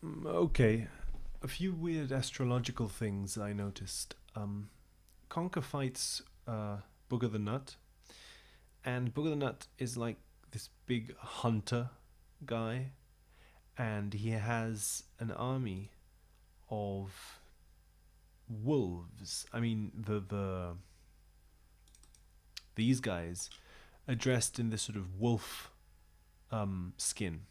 Okay, a few weird astrological things I noticed. Conker fights Booger the Nut, and Booger the Nut is like this big hunter guy, and he has an army of wolves. I mean, these guys are dressed in this sort of wolf skin.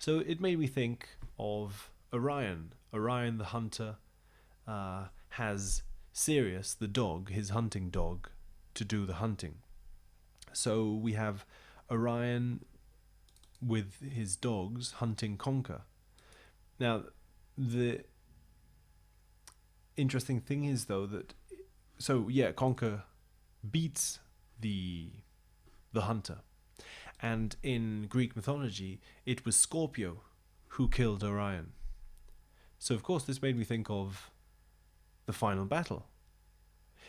So it made me think of Orion. Orion the hunter has Sirius the dog, his hunting dog, to do the hunting. So we have Orion with his dogs hunting Conker. Now, the interesting thing is though that Conker beats the hunter, and in Greek mythology, it was Scorpio who killed Orion. So of course, this made me think of the final battle,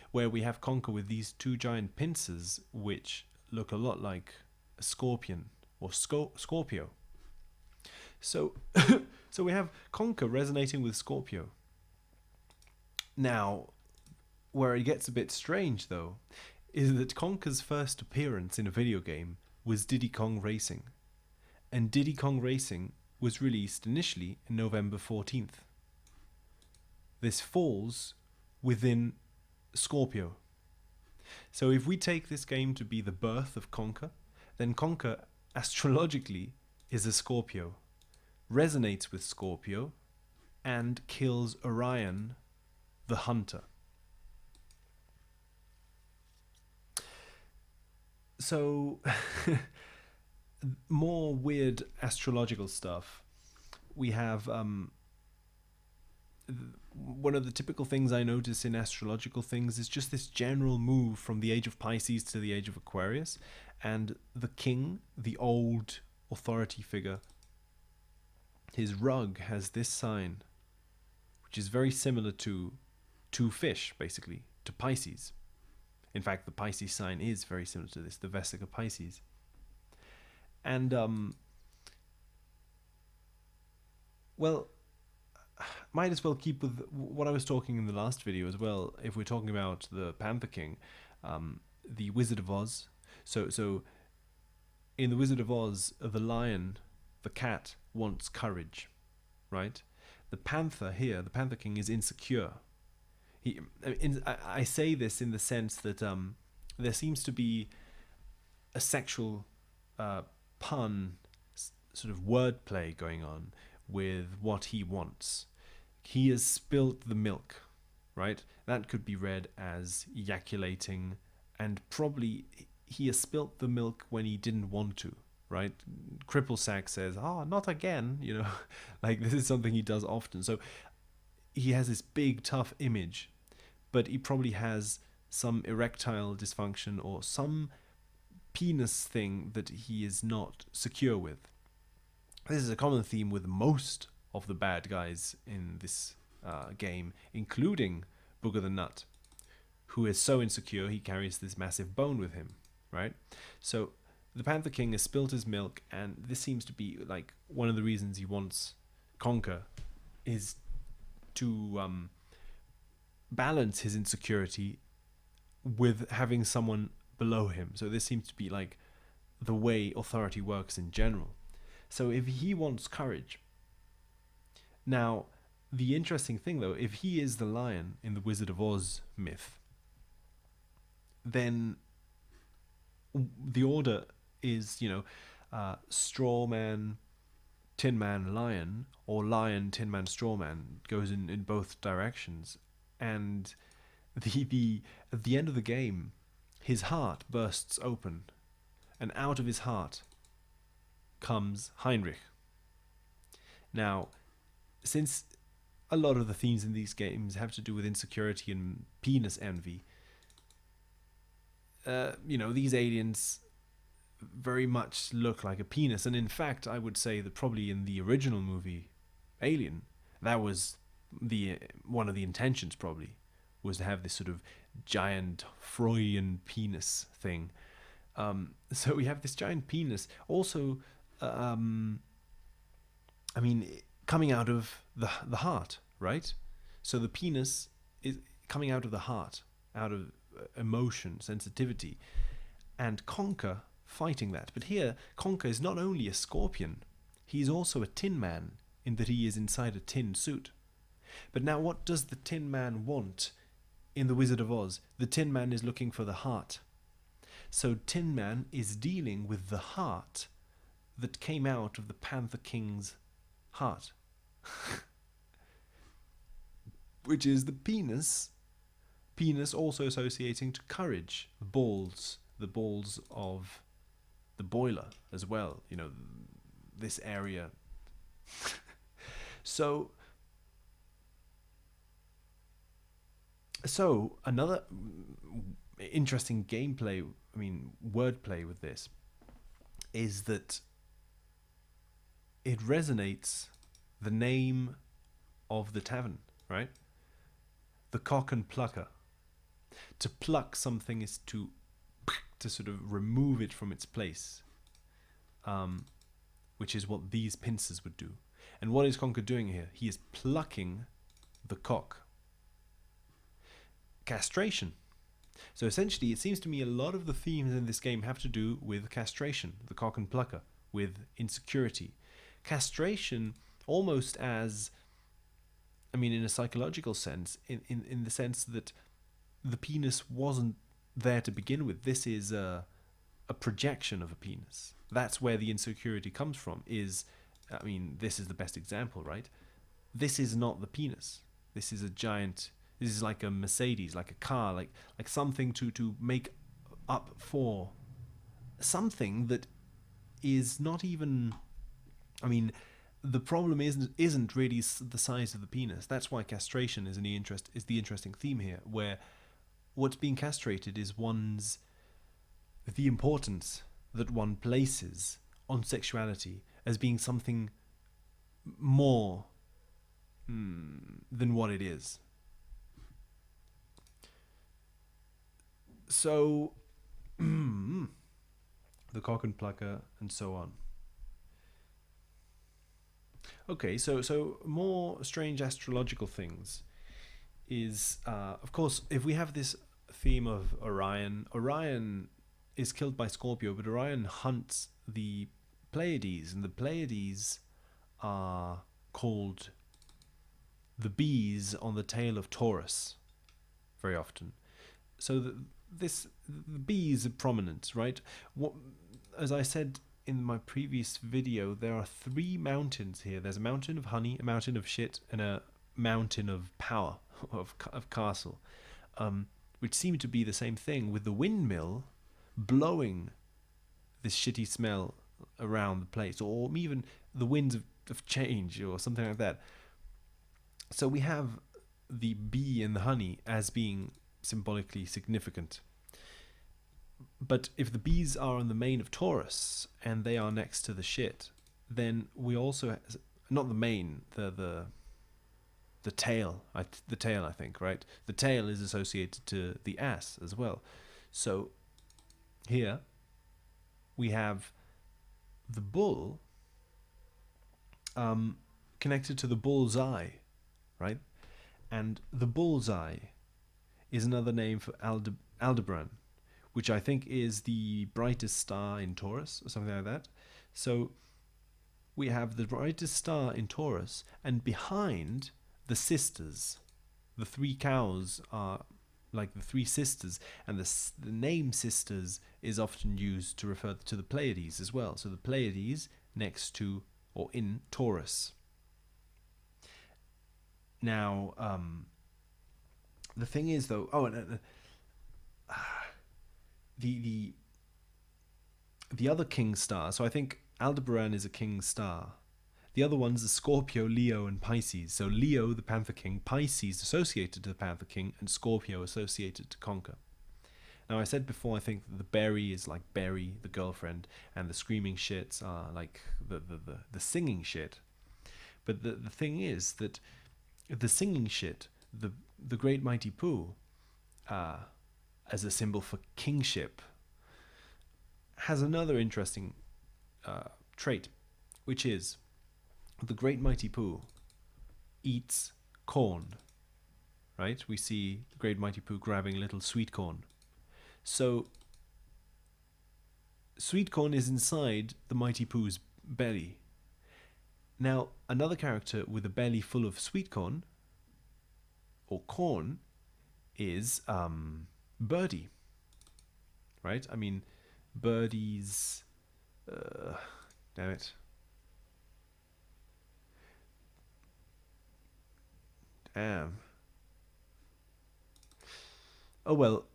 where we have Conker with these two giant pincers, which look a lot like a scorpion or Scorpio. So, so we have Conker resonating with Scorpio. Now, where it gets a bit strange, though, is that Conker's first appearance in a video game was Diddy Kong Racing, and Diddy Kong Racing was released initially in November 14th. This falls within Scorpio. So if we take this game to be the birth of Conker, then Conker astrologically is a Scorpio, resonates with Scorpio, and kills Orion the hunter. So, more weird astrological stuff. We have one of the typical things I notice in astrological things is just this general move from the age of Pisces to the age of Aquarius, and the king, the old authority figure, his rug has this sign, which is very similar to fish, basically, to Pisces. In fact, the Pisces sign is very similar to this, the Vesica Pisces. And, might as well keep with what I was talking in the last video as well. If we're talking about the Panther King, the Wizard of Oz. So in the Wizard of Oz, the lion, the cat, wants courage, right? The panther here, the Panther King, is insecure. I say this in the sense that there seems to be a sexual pun, sort of wordplay going on with what he wants. He has spilt the milk, right? That could be read as ejaculating, and probably he has spilt the milk when he didn't want to, right? Cripple Sack says, not again, like this is something he does often. So he has this big, tough image, but he probably has some erectile dysfunction or some penis thing that he is not secure with. This is a common theme with most of the bad guys in this game, including Booger the Nut, who is so insecure he carries this massive bone with him, right? So the Panther King has spilt his milk, and this seems to be like one of the reasons he wants Conker is to balance his insecurity with having someone below him. So this seems to be like the way authority works in general. So if he wants courage, now the interesting thing though, if he is the lion in the Wizard of Oz myth, then the order is, straw man, tin man, lion, or lion, tin man, straw man, goes in both directions. And the at the end of the game, his heart bursts open, and out of his heart comes Heinrich. Now, since a lot of the themes in these games have to do with insecurity and penis envy, these aliens very much look like a penis. And in fact, I would say that probably in the original movie, Alien, that was one of the intentions probably, was to have this sort of giant Freudian penis thing. So we have this giant penis. Also, coming out of the heart, right? So the penis is coming out of the heart, out of emotion, sensitivity, and Conker fighting that. But here, Conker is not only a scorpion, he's also a tin man, in that he is inside a tin suit. But now what does the Tin Man want in The Wizard of Oz? The Tin Man is looking for the heart. So Tin Man is dealing with the heart that came out of the Panther King's heart. Which is the penis. Penis also associating to courage. The balls of the boiler as well. You know, this area. So another interesting gameplay, wordplay with this, is that it resonates the name of the tavern, right? The Cock and Plucker. To pluck something is to sort of remove it from its place, which is what these pincers would do. And what is Conker doing here? He is plucking the cock. Castration. So essentially, it seems to me a lot of the themes in this game have to do with castration, the cock and plucker, with insecurity. Castration almost as, in a psychological sense, in the sense that the penis wasn't there to begin with. This is a projection of a penis. That's where the insecurity comes from. This is the best example, right? This is not the penis. This is a giant... This is like a Mercedes, like a car, like something to make up for something that is not even... the problem isn't really the size of the penis. That's why castration is the interesting theme here, where what's being castrated is the importance that one places on sexuality as being something more than what it is. So, the cock and plucker and so on. Okay, so more strange astrological things is, of course, if we have this theme of Orion is killed by Scorpio, but Orion hunts the Pleiades, and the Pleiades are called the bees on the tail of Taurus very often. So the bees are prominent, right? As I said in my previous video, there are 3 mountains here. There's a mountain of honey, a mountain of shit, and a mountain of power, of castle, which seem to be the same thing, with the windmill blowing this shitty smell around the place, or even the winds of change or something like that. So we have the bee and the honey as being symbolically significant. But if the bees are on the mane of Taurus and they are next to the shit, then we also not the mane, the tail. The tail, I think, right? The tail is associated to the ass as well. So here we have the bull connected to the bull's eye, right? And the bull's eye is another name for Aldebaran, which I think is the brightest star in Taurus, or something like that. So we have the brightest star in Taurus, and behind the sisters, the 3 cows are like the 3 sisters, and the name sisters is often used to refer to the Pleiades as well. So the Pleiades next to or in Taurus. Now, the thing is, though, the other king star. So I think Aldebaran is a king star. The other ones are Scorpio, Leo, and Pisces. So Leo, the Panther King, Pisces associated to the Panther King, and Scorpio associated to Conker. Now I said before, I think the berry is like Berry, the girlfriend, and the screaming shits are like the singing shit. But the thing is that the singing shit, the great mighty Pooh, as a symbol for kingship, has another interesting trait, which is the great mighty Pooh eats corn, right? We see the great mighty Pooh grabbing a little sweet corn. So sweet corn is inside the mighty Pooh's belly. Now, another character with a belly full of sweet corn or corn is Birdie, right? I mean, Birdie's damn it. Damn. Oh well,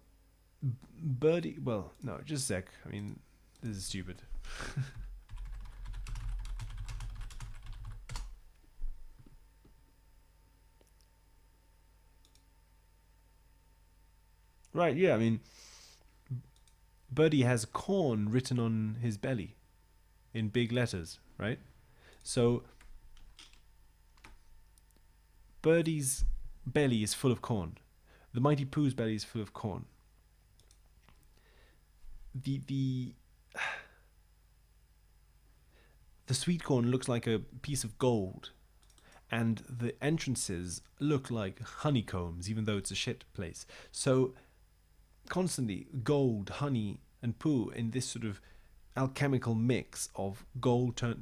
Birdie. Well, no, just a sec. I mean, this is stupid. Right, yeah, I mean, Birdie has corn written on his belly in big letters, right? So Birdie's belly is full of corn. The mighty Pooh's belly is full of corn. The sweet corn looks like a piece of gold, and the entrances look like honeycombs, even though it's a shit place. So constantly gold, honey, and Pooh in this sort of alchemical mix of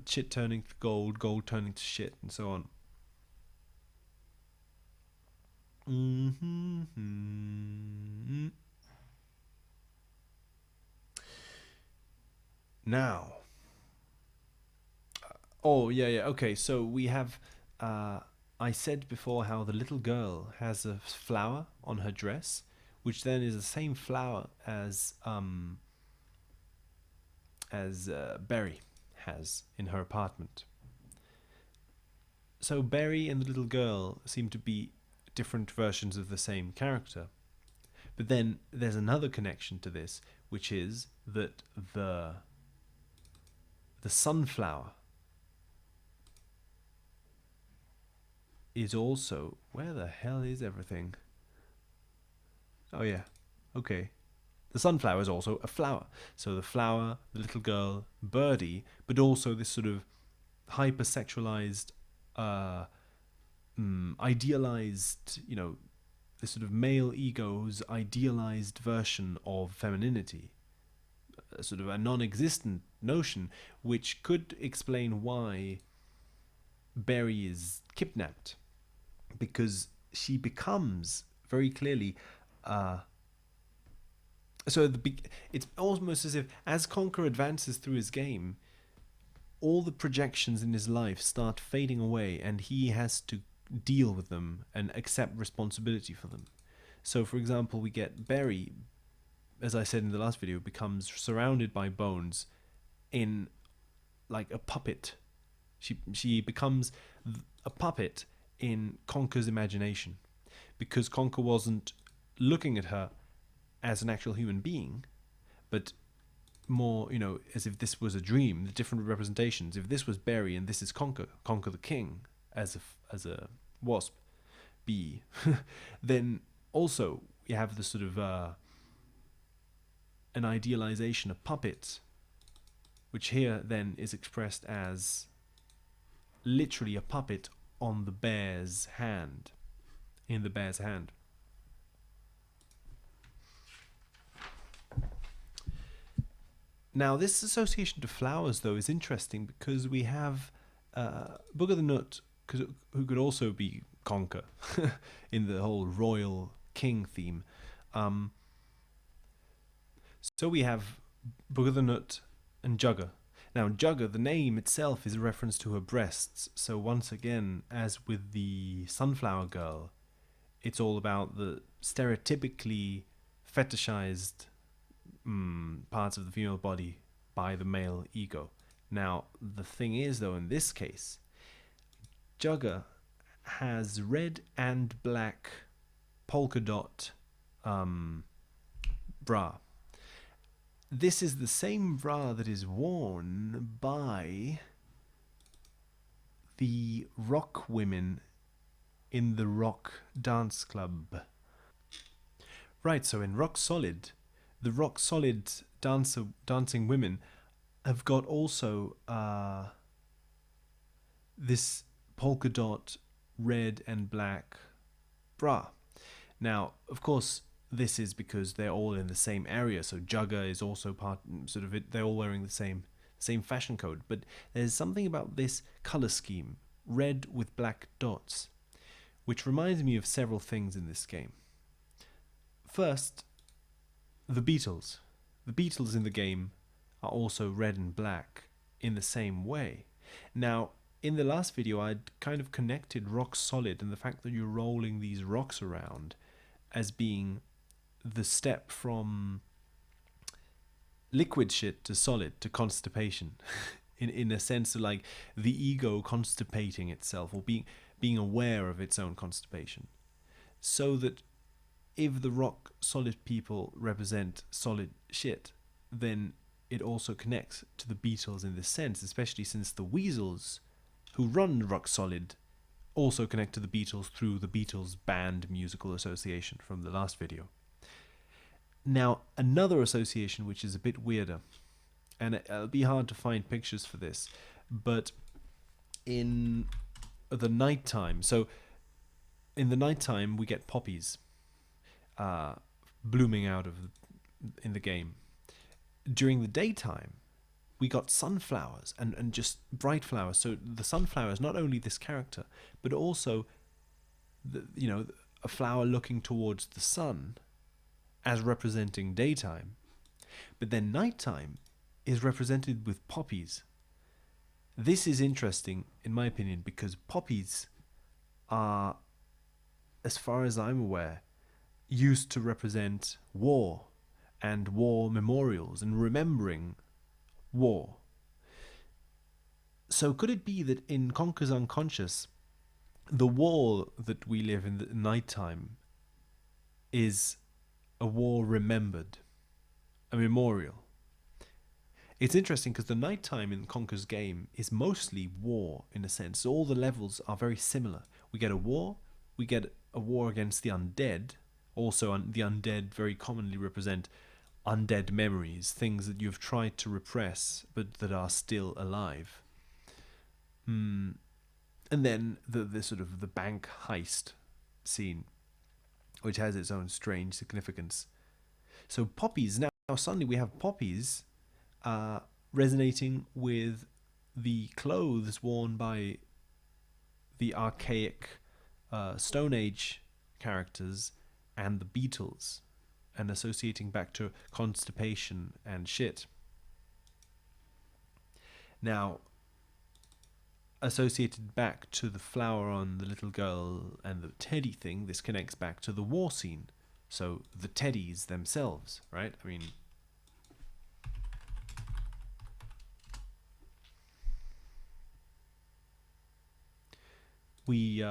shit turning to gold, gold turning to shit, and so on. Now, oh yeah, okay. So we have. I said before how the little girl has a flower on her dress, which then is the same flower as Berry has in her apartment. So Berry and the little girl seem to be different versions of the same character. But then there's another connection to this, which is that the sunflower is also... Where the hell is everything? Oh yeah, okay. The sunflower is also a flower. So the flower, the little girl, Birdie, but also this sort of hypersexualized, idealized, this sort of male ego's idealized version of femininity. A sort of a non-existent notion, which could explain why Berry is kidnapped. Because she becomes very clearly... it's almost as if, as Conker advances through his game, all the projections in his life start fading away, and he has to deal with them and accept responsibility for them. So, for example, we get Berry, as I said in the last video, becomes surrounded by bones in like a puppet. She becomes a puppet in Conker's imagination, because Conker wasn't looking at her as an actual human being, but more, as if this was a dream, the different representations. If this was Berry and this is Conker the king, as a wasp bee, then also we have the sort of an idealization of puppets, which here then is expressed as literally a puppet on the bear's hand, in the bear's hand. Now, this association to flowers, though, is interesting because we have Booger the Nut, who could also be Conker in the whole royal king theme. So we have Booger the Nut and Jugger. Now, Jugger, the name itself is a reference to her breasts. So once again, as with the Sunflower Girl, it's all about the stereotypically fetishized parts of the female body by the male ego. Now, the thing is, though, in this case, Jugger has red and black polka dot bra. This is the same bra that is worn by the rock women in the rock dance club. Right, so in Rock Solid, the rock solid dancing women have got also this polka dot red and black bra. Now, of course, this is because they're all in the same area. So Jugger is also part, sort of it. They're all wearing the same fashion code. But there's something about this color scheme, red with black dots, which reminds me of several things in this game. First, the Beatles. The Beatles in the game are also red and black in the same way. Now, in the last video, I'd kind of connected rock solid and the fact that you're rolling these rocks around as being the step from liquid shit to solid to constipation. in a sense of like the ego constipating itself, or being aware of its own constipation. So that if the rock solid people represent solid shit, then it also connects to the Beatles in this sense, especially since the Weasels, who run rock solid, also connect to the Beatles through the Beatles Band Musical Association from the last video. Now, another association which is a bit weirder, and it'll be hard to find pictures for this, but in the nighttime, so in the nighttime we get poppies blooming out of in the game. During the daytime, we got sunflowers and just bright flowers. So the sunflower is not only this character, but also a flower looking towards the sun as representing daytime. But then nighttime is represented with poppies. This is interesting, in my opinion, because poppies are, as far as I'm aware, used to represent war and war memorials and remembering war. So could it be that in Conker's unconscious, the war that we live in the nighttime is a war remembered, a memorial? It's interesting because the nighttime in Conker's game is mostly war in a sense. So all the levels are very similar. We get a war against the undead. Also, the undead very commonly represent undead memories, things that you've tried to repress but that are still alive. And then the sort of the bank heist scene, which has its own strange significance. So poppies, now suddenly we have poppies resonating with the clothes worn by the archaic Stone Age characters and the Beatles, and associating back to constipation and shit. Now, associated back to the flower on the little girl and the teddy thing, this connects back to the war scene. So the teddies themselves, right? I mean, we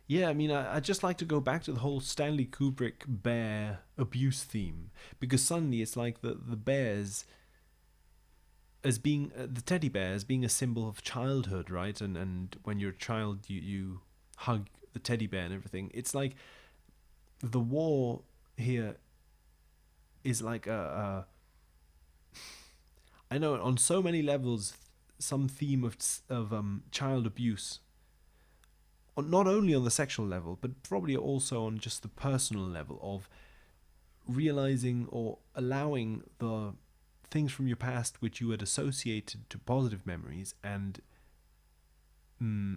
yeah, I mean, I just like to go back to the whole Stanley Kubrick bear abuse theme, because suddenly it's like the bears as being the teddy bear as being a symbol of childhood, right? And when you're a child, you hug the teddy bear and everything. It's like the war here is like I know on so many levels some theme of child abuse. Not only on the sexual level, but probably also on just the personal level of realizing or allowing the things from your past which you had associated to positive memories, and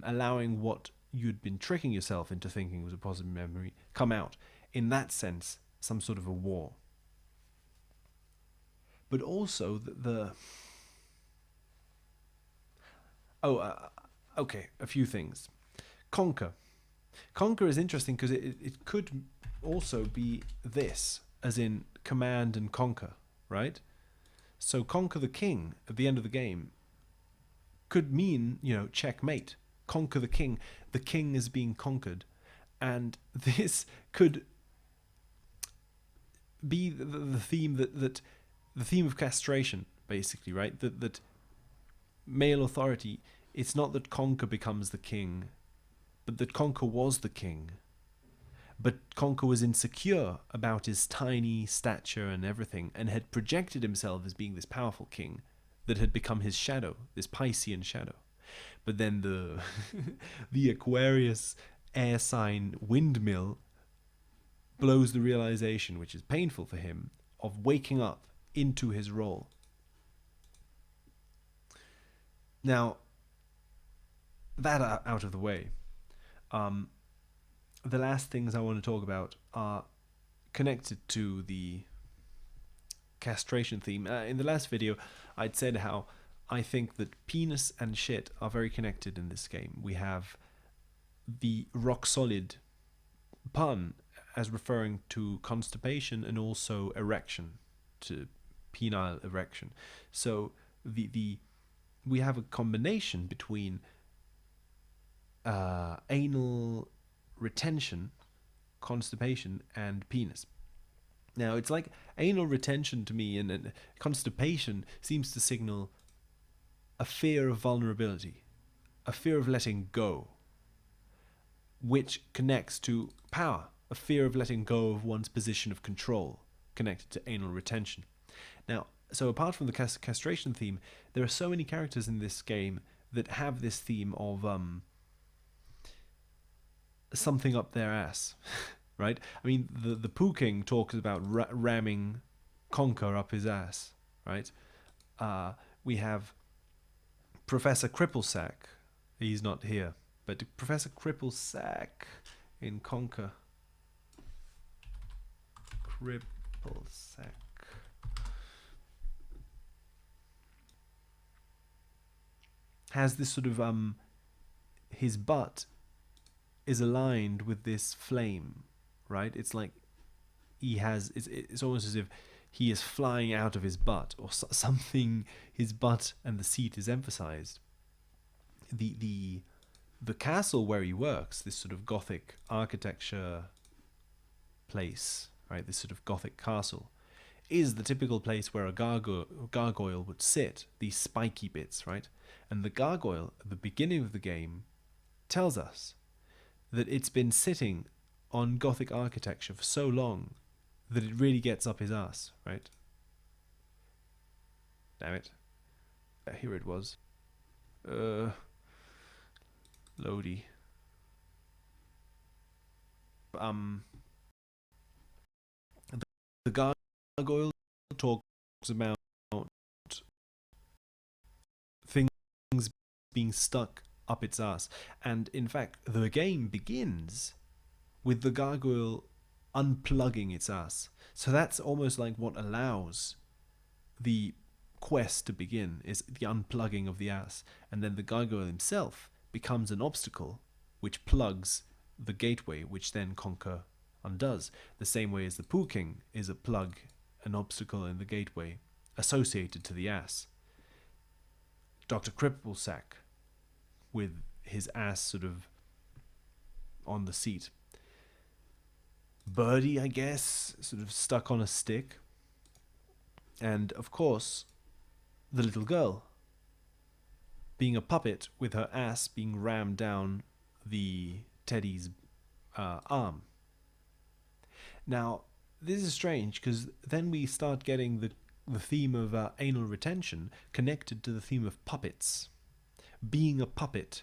allowing what you'd been tricking yourself into thinking was a positive memory come out. In that sense, some sort of a war. But also okay, a few things. Conker. Conker is interesting because it could also be this, as in command and conquer, right? So conquer the king at the end of the game could mean, checkmate. Conquer the king. The king is being conquered. And this could be the theme that the theme of castration, basically, right? That male authority, it's not that Conker becomes the king, but that Conker was the king. But Conker was insecure about his tiny stature and everything, and had projected himself as being this powerful king that had become his shadow, this Piscean shadow. But then the the Aquarius air sign windmill blows the realization, which is painful for him, of waking up into his role. Now, that out of the way, the last things I want to talk about are connected to the castration theme. In the last video, I'd said how I think that penis and shit are very connected in this game. We have the rock solid pun as referring to constipation and also erection, to penile erection. So we have a combination between anal retention, constipation, and penis. Now, it's like anal retention to me and constipation seems to signal a fear of vulnerability, a fear of letting go, which connects to power, a fear of letting go of one's position of control, connected to anal retention. Now, so apart from the castration theme, there are so many characters in this game that have this theme of something up their ass, right? I mean, the Pooh King talks about ramming Conker up his ass, right? We have Professor Cripplesack. He's not here, but Professor Cripplesack in Conker. Cripplesack. Has this sort of his butt is aligned with this flame, right? It's like he has, it's almost as if he is flying out of his butt, or something. His butt and the seat is emphasized. The castle where he works, this sort of Gothic architecture place, right? This sort of Gothic castle, is the typical place where a gargoyle would sit, these spiky bits, right? And the gargoyle at the beginning of the game tells us that it's been sitting on Gothic architecture for so long that it really gets up his ass, right? Damn it. Here it was. Loady. The gargoyle talks about things being stuck up its ass, and in fact the game begins with the gargoyle unplugging its ass. So that's almost like what allows the quest to begin, is the unplugging of the ass, and then the gargoyle himself becomes an obstacle which plugs the gateway, which then Conker undoes, the same way as the Pooh King is a plug, an obstacle in the gateway associated to the ass. Dr. Cripplesack, with his ass sort of on the seat. Birdie, I guess, sort of stuck on a stick. And, of course, the little girl, being a puppet with her ass being rammed down the teddy's arm. Now, this is strange, because then we start getting the theme of anal retention connected to the theme of puppets. Being a puppet,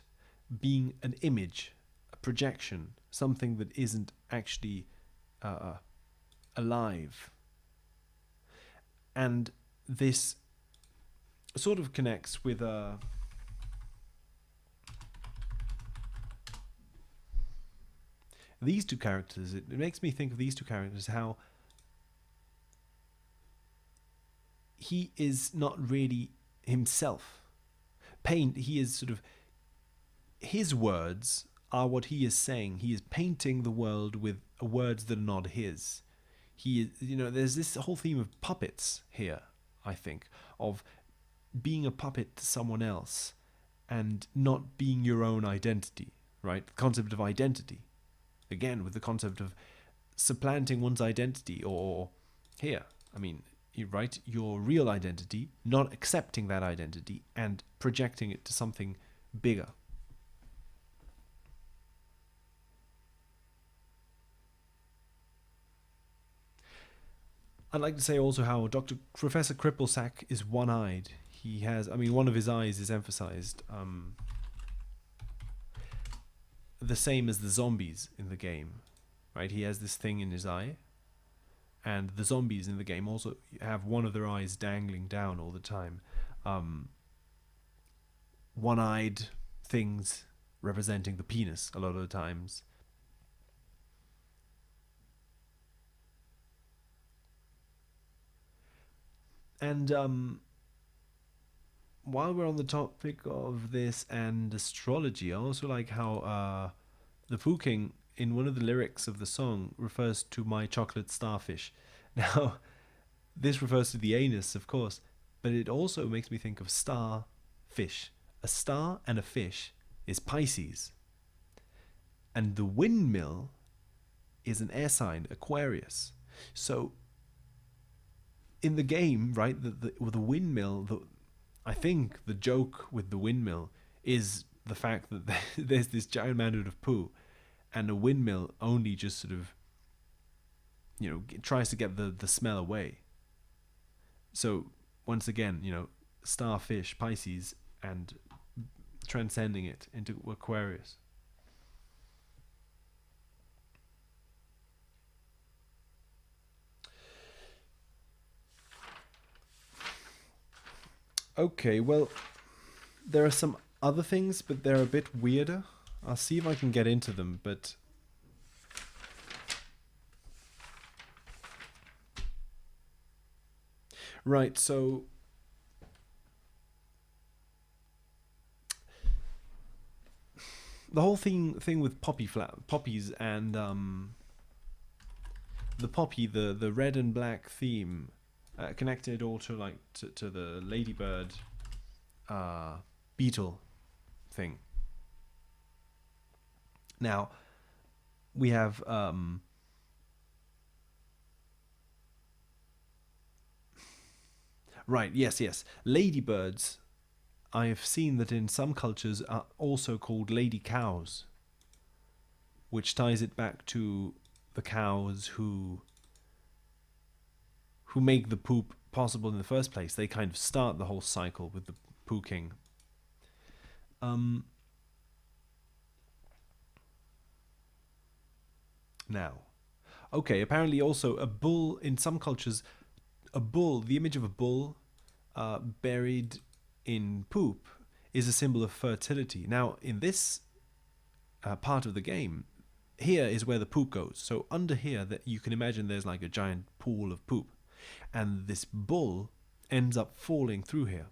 being an image, a projection, something that isn't actually alive. And this sort of connects with these two characters. It makes me think of these two characters, how he is not really himself. He is sort of, his words are what he is saying. He is painting the world with words that are not his. He is, there's this whole theme of puppets here, I think, of being a puppet to someone else and not being your own identity, right? The concept of identity. Again, with the concept of supplanting one's identity, or here, I mean, you write your real identity, not accepting that identity and projecting it to something bigger. I'd like to say also how Dr. Professor Cripplesack is one-eyed. He has, I mean, one of his eyes is emphasized, the same as the zombies in the game, right? He has this thing in his eye, and the zombies in the game also have one of their eyes dangling down all the time. One-eyed things representing the penis a lot of the times. And while we're on the topic of this and astrology, I also like how the Pooh King, in one of the lyrics of the song, refers to my chocolate starfish. Now, this refers to the anus, of course, but it also makes me think of starfish. A star and a fish is Pisces. And the windmill is an air sign, Aquarius. So, in the game, right, with the windmill, I think the joke with the windmill is the fact that there's this giant mountain of poo, and a windmill only just sort of, tries to get the smell away. So, once again, starfish, Pisces, and transcending it into Aquarius. Okay, well, there are some other things, but they're a bit weirder. I'll see if I can get into them, but... Right, so... The whole thing with poppies and the poppy, the red and black theme, connected all to to the ladybird beetle thing. Now we have right, yes, ladybirds. I have seen that in some cultures are also called lady cows, which ties it back to the cows who make the poop possible in the first place. They kind of start the whole cycle with the Pooh King. Now, okay, apparently also a bull, in some cultures, the image of a bull buried in poop is a symbol of fertility. Now, in this part of the game, here is where the poop goes. So under here, that you can imagine there's like a giant pool of poop, and this bull ends up falling through here.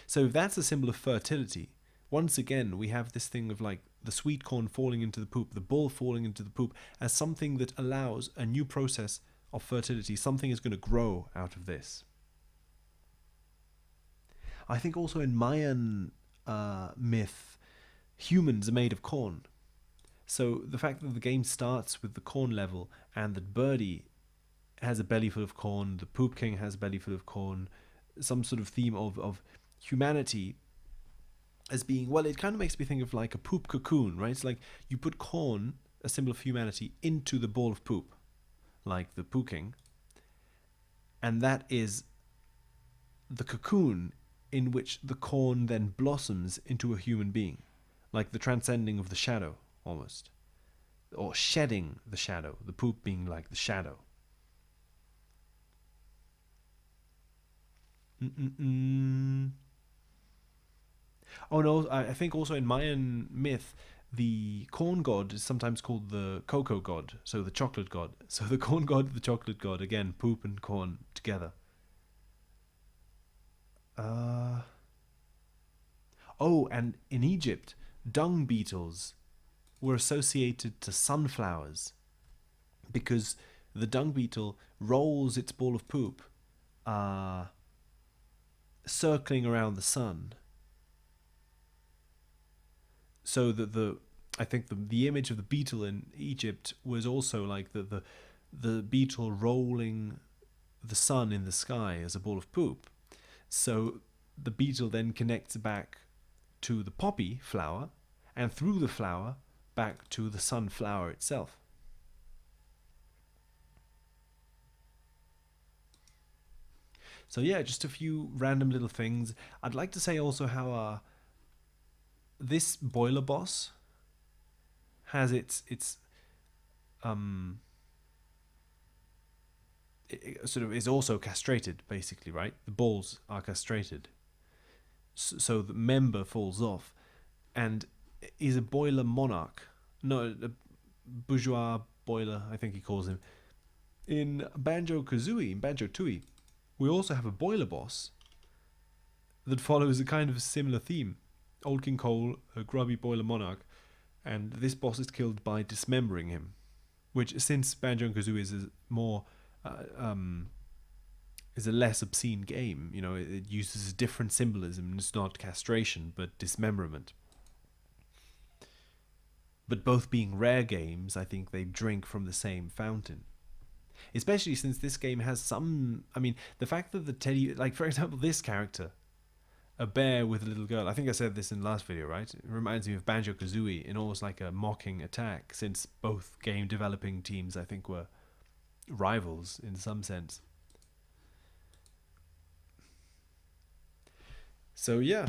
So if that's a symbol of fertility, once again we have this thing of like the sweet corn falling into the poop, the bull falling into the poop, as something that allows a new process of fertility. Something is going to grow out of this. I think also in Mayan myth, humans are made of corn. So the fact that the game starts with the corn level, and that Birdie has a belly full of corn, the Poop King has a belly full of corn, some sort of theme of humanity as being, well, it kind of makes me think of like a poop cocoon, right? It's like you put corn, a symbol of humanity, into the ball of poop, like the Pooh King, and that is the cocoon in which the corn then blossoms into a human being, like the transcending of the shadow, almost, or shedding the shadow, the poop being like the shadow. Oh no, I think also in Mayan myth, the corn god is sometimes called the cocoa god, so the chocolate god. So the corn god, the chocolate god, again, poop and corn together. Oh, and in Egypt, dung beetles were associated to sunflowers because the dung beetle rolls its ball of poop circling around the sun. So that I think the image of the beetle in Egypt was also like the beetle rolling the sun in the sky as a ball of poop. So the beetle then connects back to the poppy flower, and through the flower back to the sunflower itself. So yeah, just a few random little things. I'd like to say also how this boiler boss has its it sort of is also castrated, basically, right? The balls are castrated, so the member falls off, and is a boiler monarch. No, a bourgeois boiler, I think he calls him. In Banjo-Kazooie, in Banjo-Tooie, we also have a boiler boss that follows a kind of similar theme. Old King Cole, a grubby boiler monarch, and this boss is killed by dismembering him. Which, since Banjo-Kazooie is a more is a less obscene game, you know, it uses a different symbolism. It's not castration, but dismemberment. But both being rare games, I think they drink from the same fountain. Especially since this game has some. I mean, the fact that the teddy, like for example, this character, a bear with a little girl. I think I said this in the last video, right? It reminds me of Banjo-Kazooie in almost like a mocking attack, since both game developing teams, I think, were rivals in some sense. So yeah,